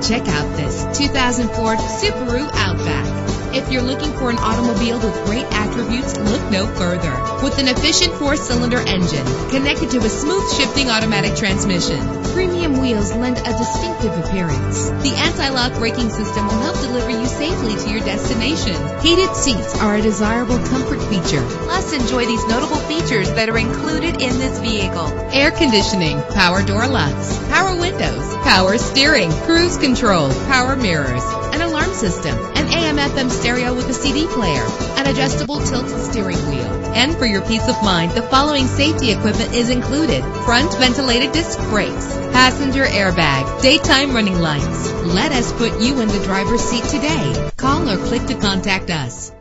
Check out this 2004 Subaru Outback. If you're looking for an automobile with great attributes, look no further. With an efficient 4-cylinder engine connected to a smooth shifting automatic transmission, premium wheels lend a distinctive appearance. The anti-lock braking system will help deliver you safely to your destination. Heated seats are a desirable comfort feature. Plus, enjoy these notable features that are included in this vehicle: air conditioning, power door locks, power windows, power steering, cruise control, power mirrors, an alarm system, an AM/FM stereo with a CD player, an adjustable tilt steering wheel. And for your peace of mind, the following safety equipment is included: front ventilated disc brakes, passenger airbag, daytime running lights. Let us put you in the driver's seat today. Call or click to contact us.